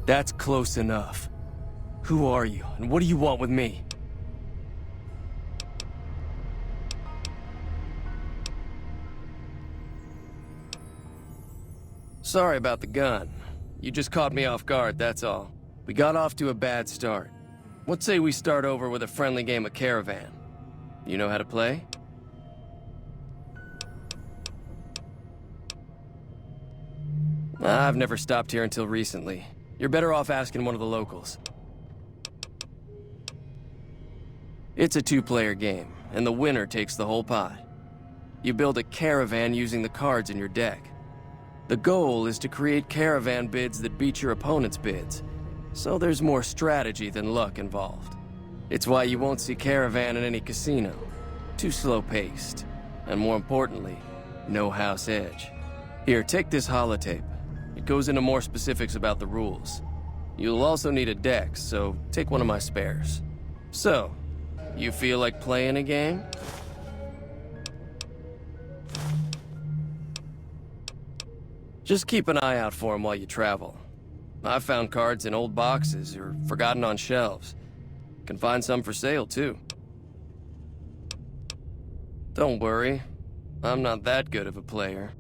That's close enough. Who are you, and what do you want with me? Sorry about the gun. You just caught me off guard, that's all. We got off to a bad start. What say we start over with a friendly game of Caravan? You know how to play? I've never stopped here until recently. You're better off asking one of the locals. It's a two-player game, and the winner takes the whole pot. You build a caravan using the cards in your deck. The goal is to create caravan bids that beat your opponent's bids, so there's more strategy than luck involved. It's why you won't see caravan in any casino. Too slow-paced, and more importantly, no house edge. Here, take this holotape. It goes into more specifics about the rules. You'll also need a deck, so take one of my spares. So, you feel like playing a game? Just keep an eye out for them while you travel. I've found cards in old boxes or forgotten on shelves. Can find some for sale, too. Don't worry, I'm not that good of a player.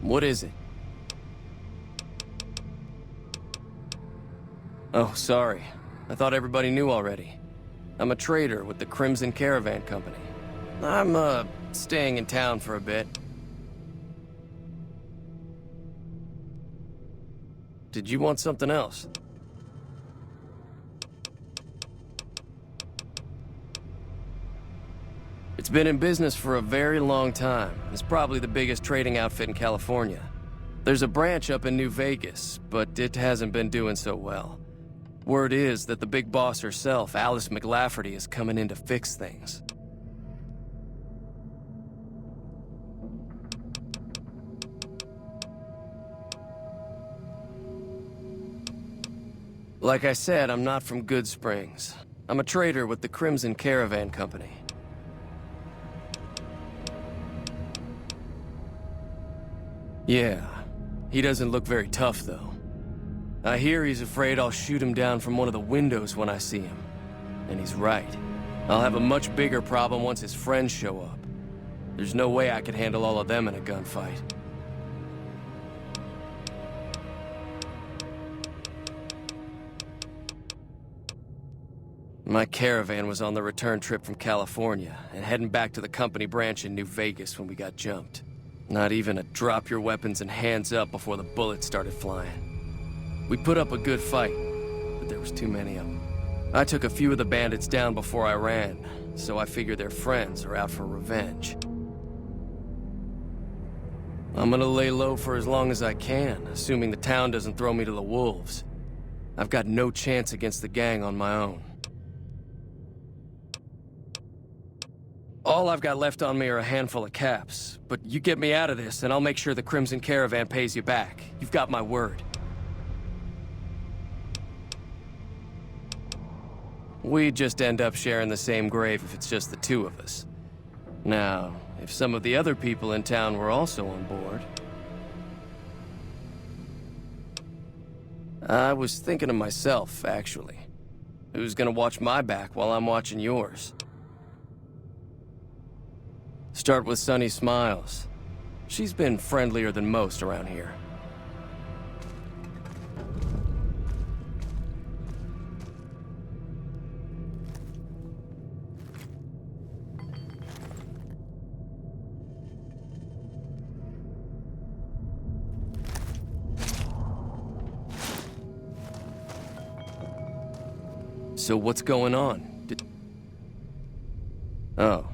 What is it? Oh, sorry. I thought everybody knew already. I'm a trader with the Crimson Caravan Company. I'm, staying in town for a bit. Did you want something else? It's been in business for a very long time. It's probably the biggest trading outfit in California. There's a branch up in New Vegas, but it hasn't been doing so well. Word is that the big boss herself, Alice McLafferty, is coming in to fix things. Like I said, I'm not from Good Springs. I'm a trader with the Crimson Caravan Company. Yeah, he doesn't look very tough, though. I hear he's afraid I'll shoot him down from one of the windows when I see him. And he's right. I'll have a much bigger problem once his friends show up. There's no way I could handle all of them in a gunfight. My caravan was on the return trip from California and heading back to the company branch in New Vegas when we got jumped. Not even a drop your weapons and hands up before the bullets started flying. We put up a good fight, but there was too many of them. I took a few of the bandits down before I ran, so I figure their friends are out for revenge. I'm gonna lay low for as long as I can, assuming the town doesn't throw me to the wolves. I've got no chance against the gang on my own. All I've got left on me are a handful of caps, but you get me out of this and I'll make sure the Crimson Caravan pays you back. You've got my word. We'd just end up sharing the same grave if it's just the two of us. Now, if some of the other people in town were also on board... I was thinking of myself, actually. Who's gonna watch my back while I'm watching yours? Start with Sunny Smiles. She's been friendlier than most around here. So what's going on? Oh.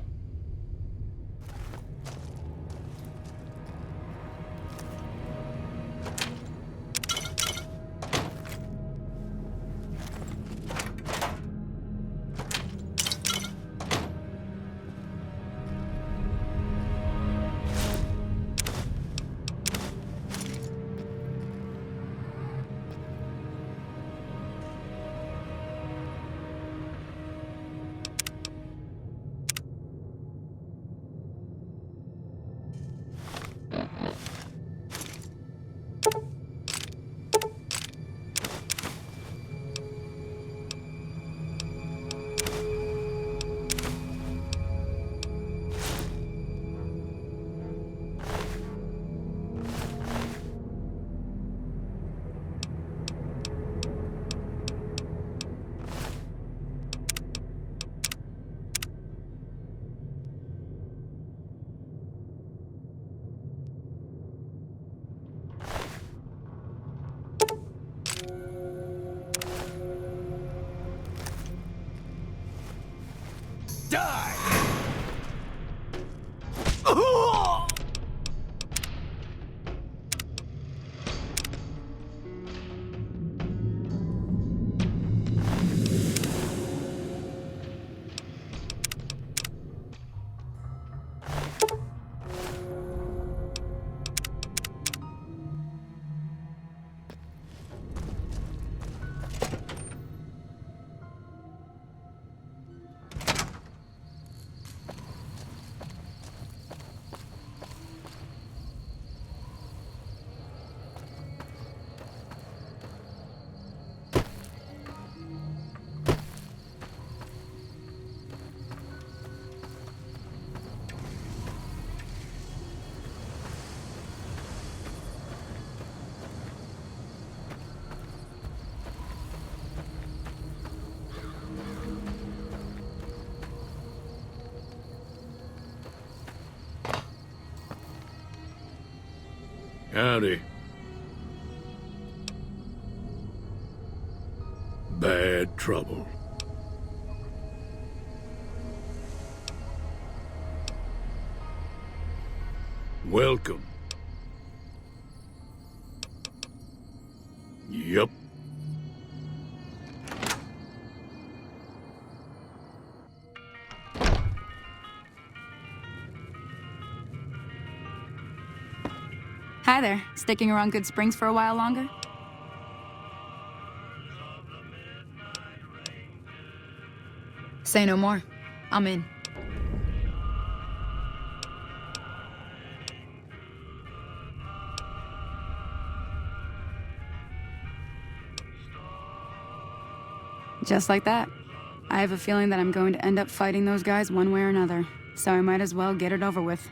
Die! Howdy. Bad trouble. Welcome. Yup. Hi there. Sticking around Good Springs for a while longer? Say no more. I'm in. Just like that. I have a feeling that I'm going to end up fighting those guys one way or another, so I might as well get it over with.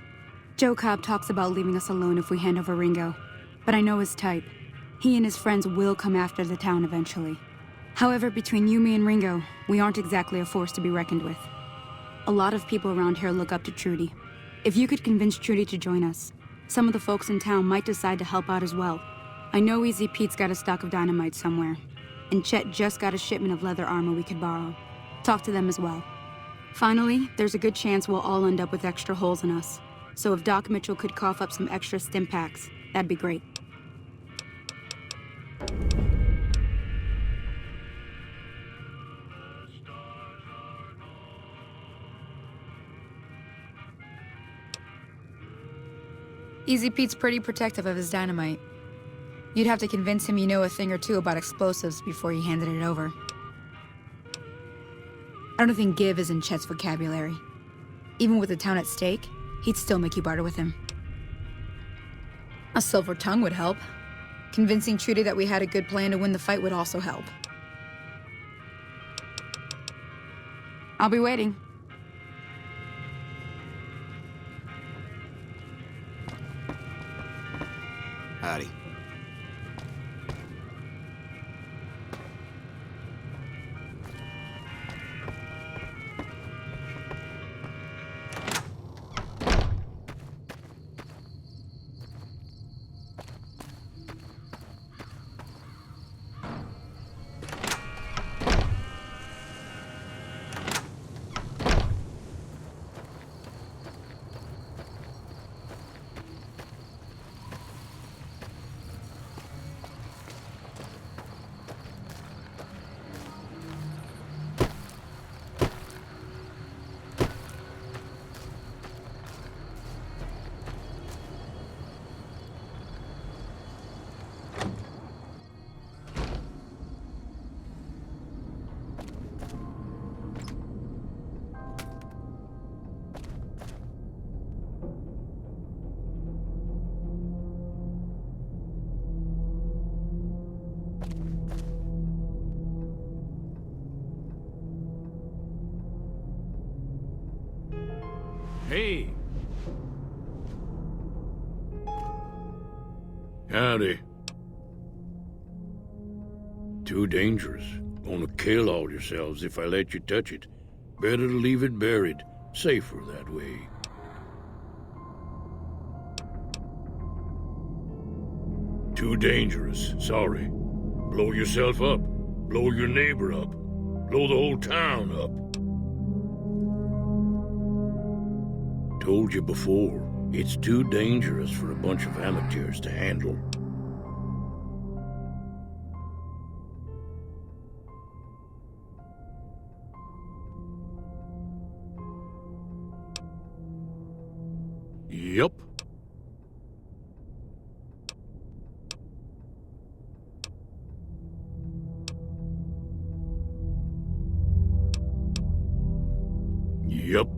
Joe Cobb talks about leaving us alone if we hand over Ringo, but I know his type. He and his friends will come after the town eventually. However, between you, me, and Ringo, we aren't exactly a force to be reckoned with. A lot of people around here look up to Trudy. If you could convince Trudy to join us, some of the folks in town might decide to help out as well. I know Easy Pete's got a stock of dynamite somewhere, and Chet just got a shipment of leather armor we could borrow. Talk to them as well. Finally, there's a good chance we'll all end up with extra holes in us. So if Doc Mitchell could cough up some extra stim packs, that'd be great. Easy Pete's pretty protective of his dynamite. You'd have to convince him you know a thing or two about explosives before he handed it over. I don't think give is in Chet's vocabulary. Even with the town at stake, he'd still make you barter with him. A silver tongue would help. Convincing Trudy that we had a good plan to win the fight would also help. I'll be waiting. Howdy. Hey. Howdy. Too dangerous. Gonna kill all yourselves if I let you touch it. Better to leave it buried. Safer that way. Too dangerous. Sorry. Blow yourself up. Blow your neighbor up. Blow the whole town up. Told you before, it's too dangerous for a bunch of amateurs to handle. Yup. Yup.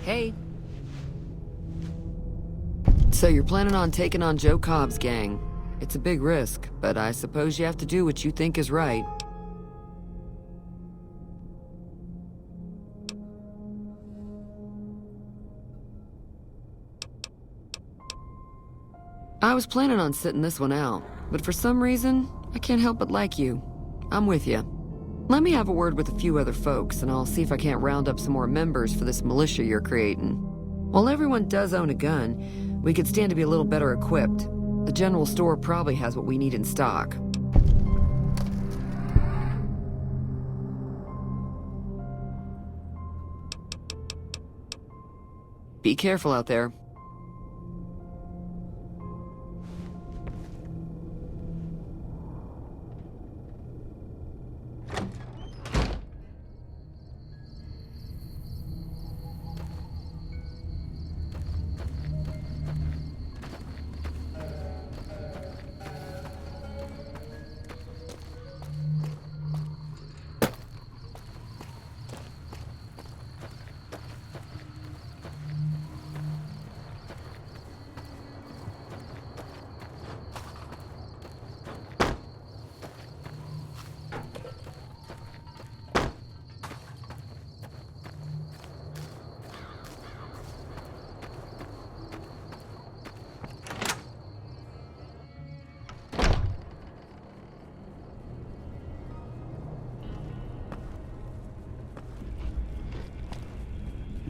Hey. So you're planning on taking on Joe Cobb's gang. It's a big risk, but I suppose you have to do what you think is right. I was planning on sitting this one out, but for some reason, I can't help but like you. I'm with you. Let me have a word with a few other folks, and I'll see if I can't round up some more members for this militia you're creating. While everyone does own a gun, we could stand to be a little better equipped. The general store probably has what we need in stock. Be careful out there.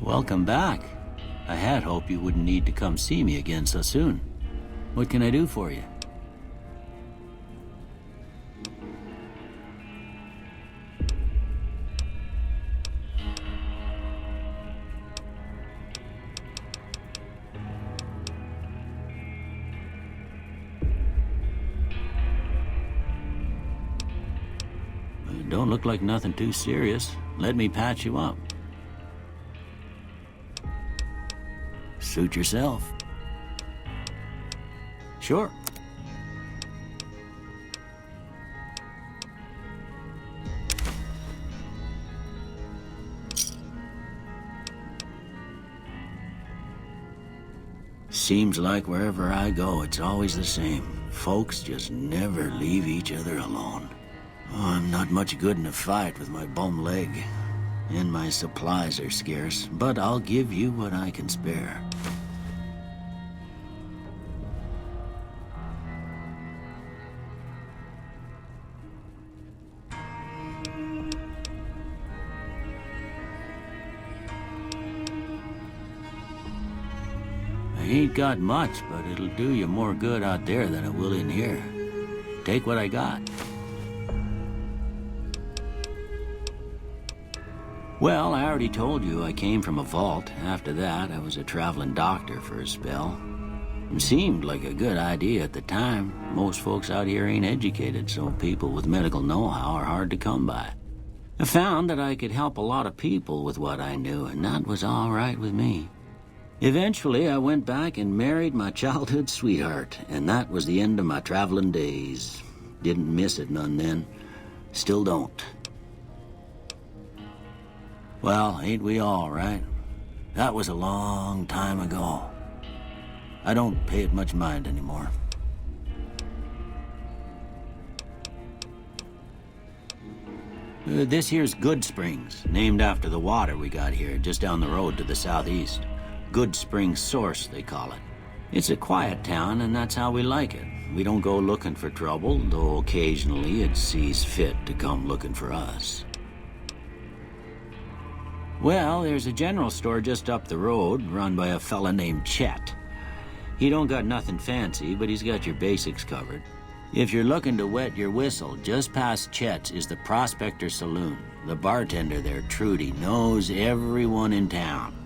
Welcome back. I had hoped you wouldn't need to come see me again so soon. What can I do for you? It don't look like nothing too serious. Let me patch you up. Suit yourself. Sure. Seems like wherever I go, it's always the same. Folks just never leave each other alone. Oh, I'm not much good in a fight with my bum leg. And my supplies are scarce, but I'll give you what I can spare. I ain't got much, but it'll do you more good out there than it will in here. Take what I got. Well, I already told you I came from a vault. After that, I was a traveling doctor for a spell. It seemed like a good idea at the time. Most folks out here ain't educated, so people with medical know-how are hard to come by. I found that I could help a lot of people with what I knew, and that was all right with me. Eventually, I went back and married my childhood sweetheart, and that was the end of my traveling days. Didn't miss it none then. Still don't. Well, ain't we all, right? That was a long time ago. I don't pay it much mind anymore. This here's Good Springs, named after the water we got here, just down the road to the southeast. Good Springs Source, they call it. It's a quiet town, and that's how we like it. We don't go looking for trouble, though occasionally it sees fit to come looking for us. Well, there's a general store just up the road, run by a fella named Chet. He don't got nothing fancy, but he's got your basics covered. If you're looking to wet your whistle, just past Chet's is the Prospector Saloon. The bartender there, Trudy, knows everyone in town.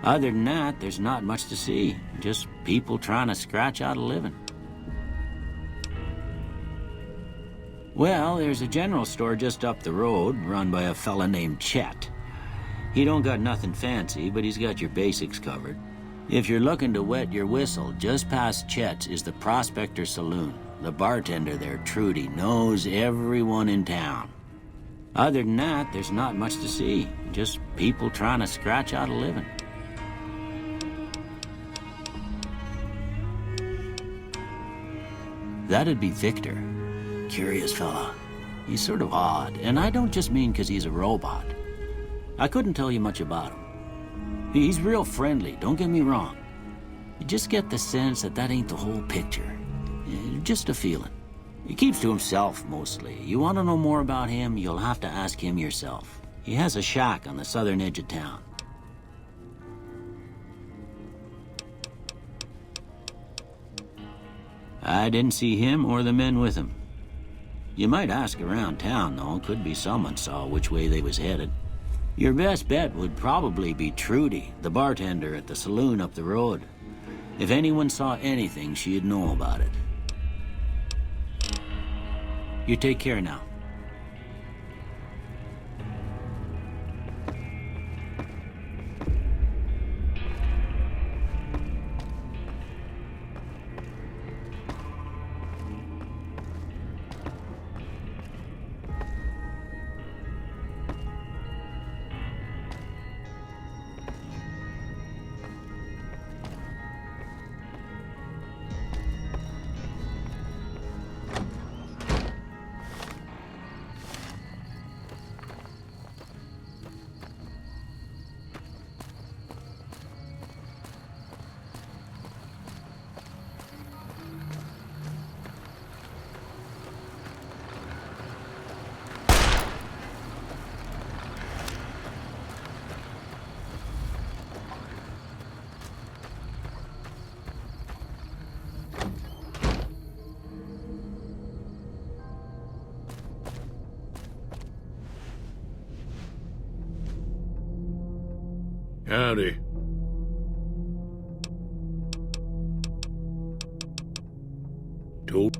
Other than that, there's not much to see. Just people trying to scratch out a living. Well, there's a general store just up the road, run by a fella named Chet. He don't got nothing fancy, but he's got your basics covered. If you're looking to wet your whistle, just past Chet's is the Prospector Saloon. The bartender there, Trudy, knows everyone in town. Other than that, there's not much to see. Just people trying to scratch out a living. That'd be Victor. Curious fella. He's sort of odd, and I don't just mean 'cause he's a robot. I couldn't tell you much about him. He's real friendly, don't get me wrong. You just get the sense that that ain't the whole picture. Just a feeling. He keeps to himself, mostly. You want to know more about him, you'll have to ask him yourself. He has a shack on the southern edge of town. I didn't see him or the men with him. You might ask around town, though. Could be someone saw which way they was headed. Your best bet would probably be Trudy, the bartender at the saloon up the road. If anyone saw anything, she'd know about it. You take care now. Howdy. Told.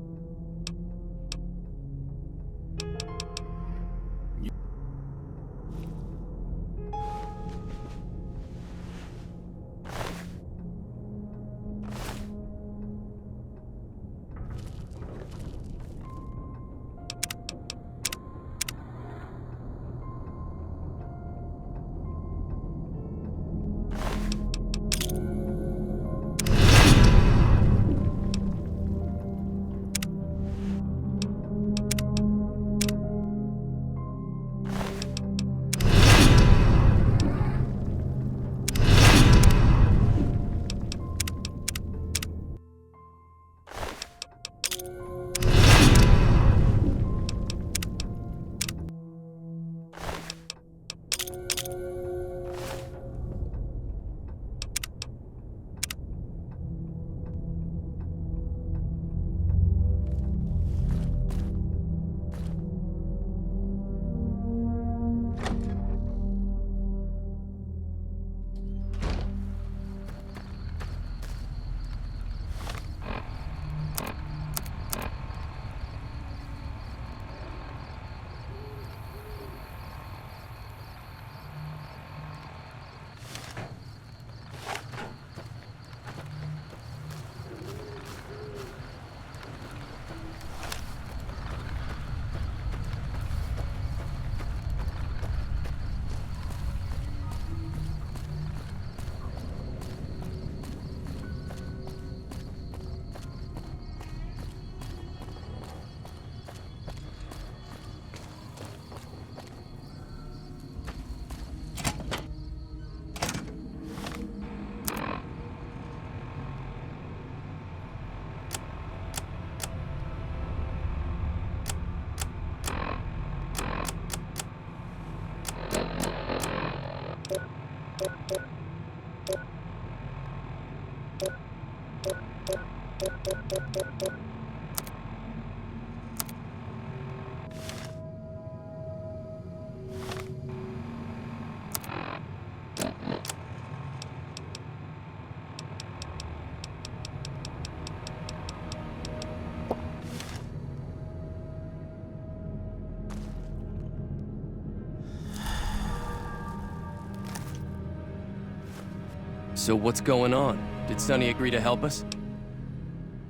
So what's going on? Did Sonny agree to help us?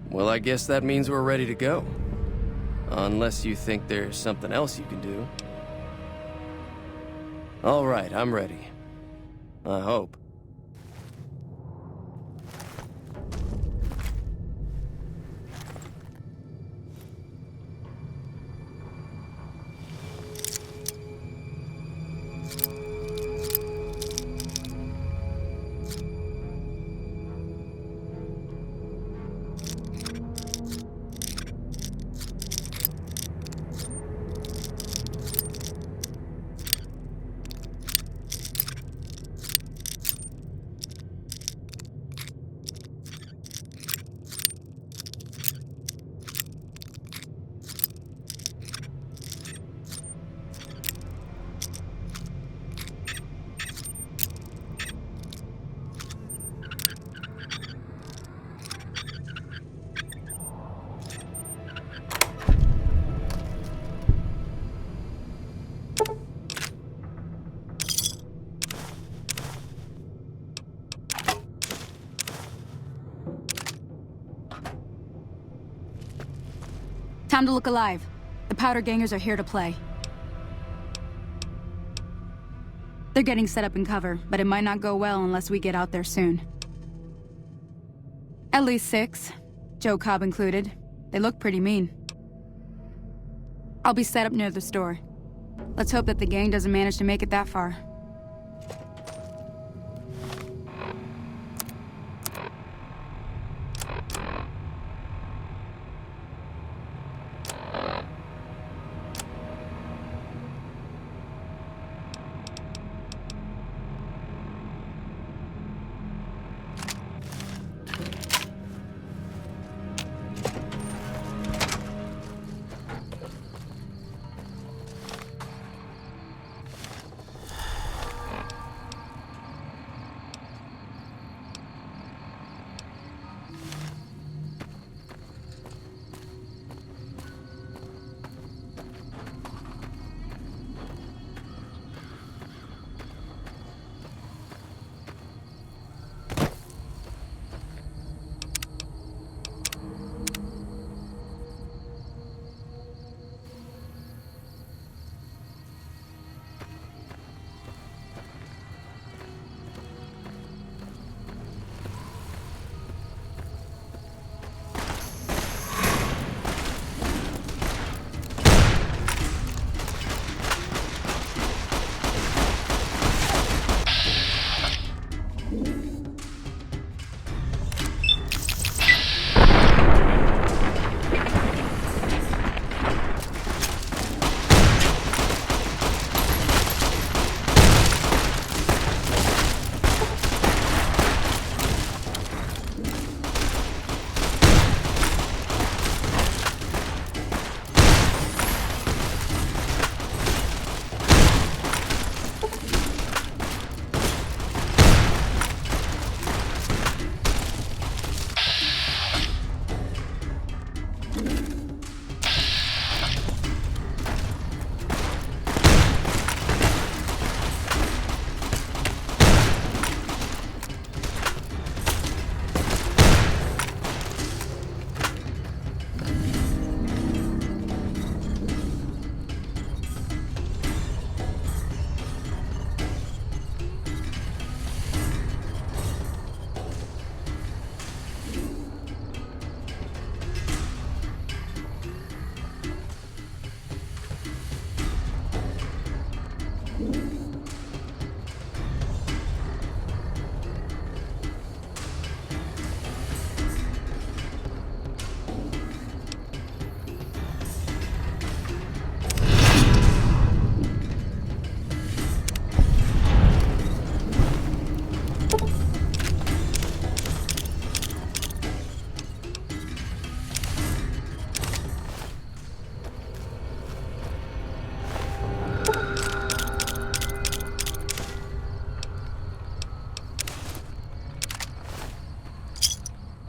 Well, I guess that means we're ready to go. Unless you think there's something else you can do. All right, I'm ready. I hope. Time to look alive. The powder gangers are here to play. They're getting set up in cover, but it might not go well unless we get out there soon. At least 6, Joe Cobb included. They look pretty mean. I'll be set up near the store. Let's hope that the gang doesn't manage to make it that far.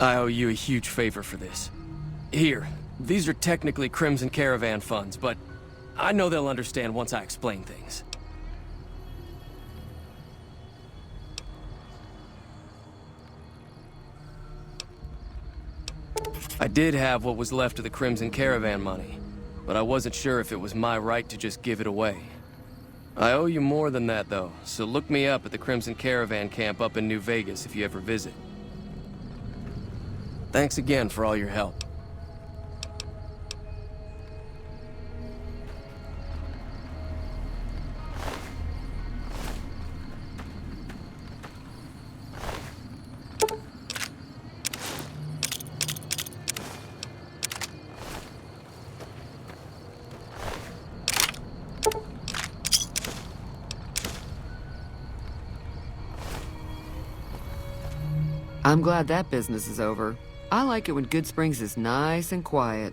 I owe you a huge favor for this. Here, these are technically Crimson Caravan funds, but I know they'll understand once I explain things. I did have what was left of the Crimson Caravan money, but I wasn't sure if it was my right to just give it away. I owe you more than that, though, so look me up at the Crimson Caravan camp up in New Vegas if you ever visit. Thanks again for all your help. I'm glad that business is over. I like it when Good Springs is nice and quiet.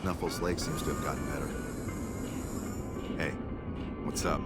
Snuffle's leg seems to have gotten better. Hey, what's up?